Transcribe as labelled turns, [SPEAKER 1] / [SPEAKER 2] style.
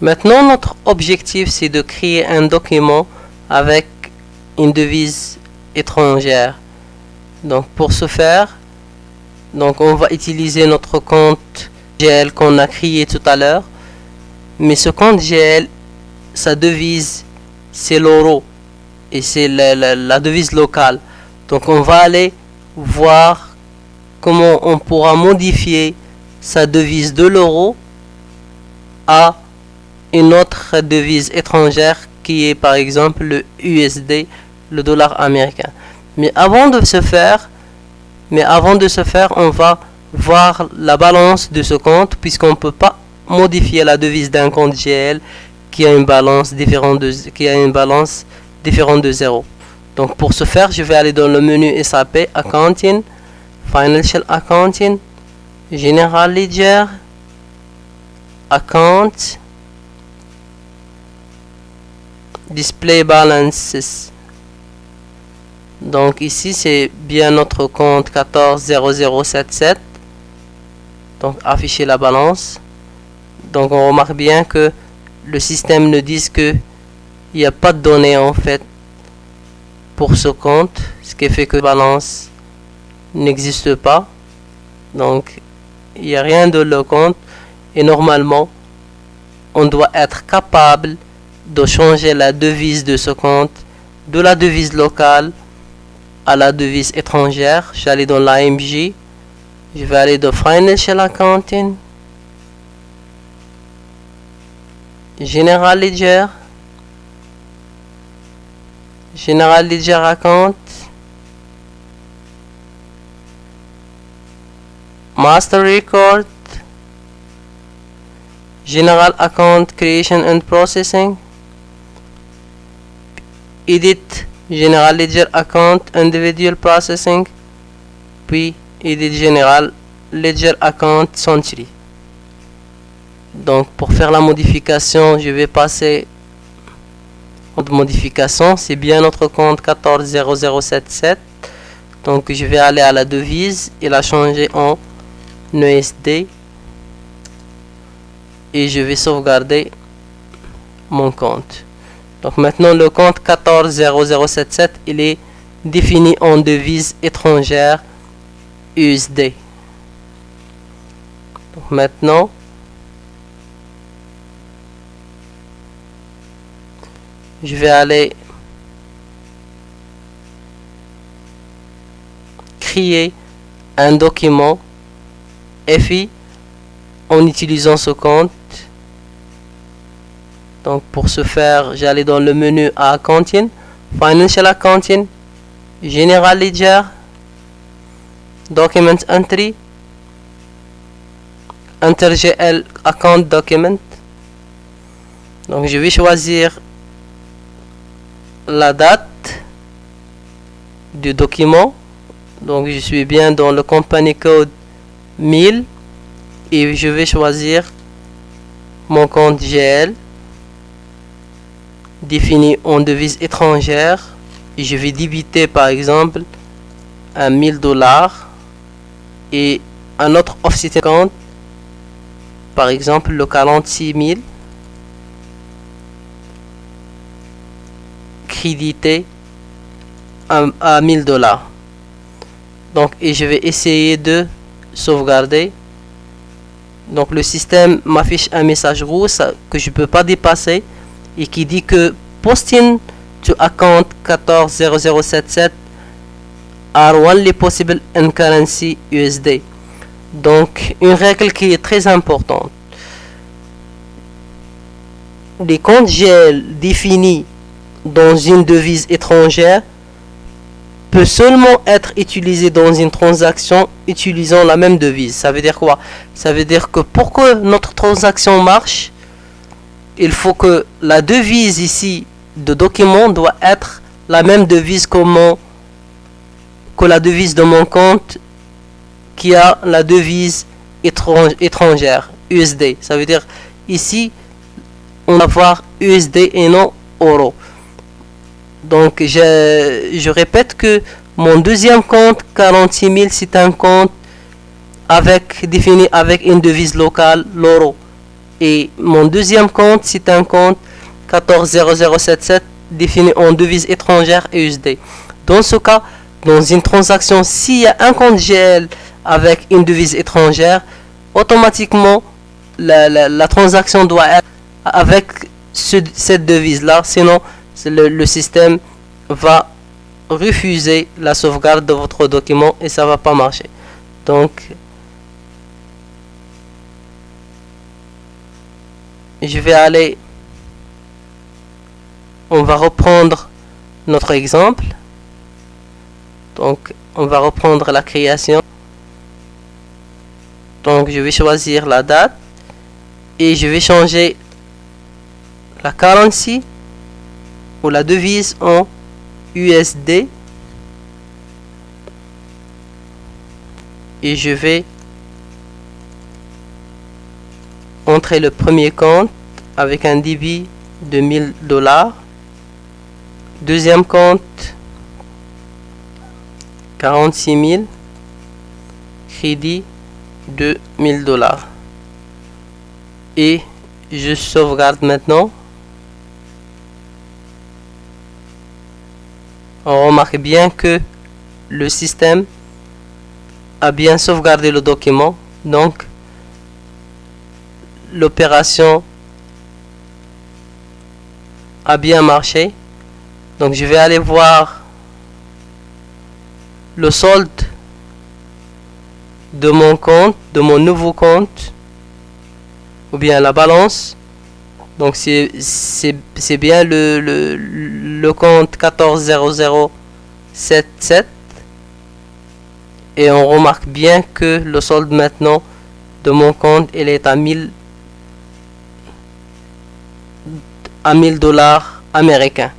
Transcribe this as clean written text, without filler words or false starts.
[SPEAKER 1] Maintenant, notre objectif, c'est de créer un document avec une devise étrangère. Donc, pour ce faire, on va utiliser notre compte GL qu'on a créé tout à l'heure. Mais ce compte GL, sa devise, c'est l'euro. Et c'est la devise locale. Donc, on va aller voir comment on pourra modifier sa devise de l'euro à une autre devise étrangère qui est par exemple le USD, le dollar américain. Mais avant de se faire, on va voir la balance de ce compte, puisqu'on ne peut pas modifier la devise d'un compte GL qui a une balance différente de 0. Donc pour ce faire, je vais aller dans le menu SAP Accounting, Financial Accounting, General Ledger, Account, Display Balances. Donc ici c'est bien notre compte 140077. Donc afficher la balance. Donc on remarque bien que le système nous dit que il n'y a pas de données en fait pour ce compte, ce qui fait que la balance n'existe pas. Donc il n'y a rien de le compte, et normalement on doit être capable de changer la devise de ce compte de la devise locale à la devise étrangère. J'allais dans l'AMJ, je vais aller dans Financial Accounting, General Ledger, General Ledger Account, Master Record, General Account Creation and Processing, Edit General Ledger Account Individual Processing, puis Edit General Ledger Account Century. Donc pour faire la modification, je vais passer en modification. C'est bien notre compte 140077. Donc je vais aller à la devise et la changer en USD, et je vais sauvegarder mon compte. Donc maintenant le compte 140077, il est défini en devise étrangère USD. Donc maintenant je vais aller créer un document FI en utilisant ce compte. Donc pour ce faire, j'allais dans le menu à Accounting, Financial Accounting, General Ledger, Document Entry, Enter GL Account Document. Donc je vais choisir la date du document. Donc je suis bien dans le Company Code 1000 et je vais choisir mon compte GL défini en devise étrangère, et je vais débiter par exemple $1000 et un autre offset account, par exemple le 46 000, crédité à $1000. Donc et je vais essayer de sauvegarder. Donc le système m'affiche un message rouge que je peux pas dépasser et qui dit que posting to account 140077 are only possible in currency USD. Donc une règle qui est très importante: les comptes GL définis dans une devise étrangère peut seulement être utilisé dans une transaction utilisant la même devise. Ça veut dire quoi? Ça veut dire que pour que notre transaction marche, il faut que la devise ici de document doit être la même devise que la devise de mon compte qui a la devise étrangère, USD. Ça veut dire ici on va avoir USD et non euro. Donc je répète que mon deuxième compte 46 000, c'est un compte défini avec une devise locale, l'euro. Et mon deuxième compte, c'est un compte 140077 défini en devise étrangère et USD. Dans ce cas, dans une transaction, s'il y a un compte GL avec une devise étrangère, automatiquement la transaction doit être avec cette devise là, sinon le système va refuser la sauvegarde de votre document et ça va pas marcher. Donc je vais aller, on va reprendre notre exemple. Donc on va reprendre la création. Donc je vais choisir la date et je vais changer la currency ou la devise en USD et je vais entrer le premier compte avec un débit de $1000, deuxième compte 46 000, crédit de $1000 et je sauvegarde maintenant. On remarque bien que le système a bien sauvegardé le document, donc l'opération a bien marché. Donc je vais aller voir le solde de mon compte, de mon nouveau compte, ou bien la balance. Donc c'est bien le compte 140077 et on remarque bien que le solde maintenant de mon compte il est à $1000 américains.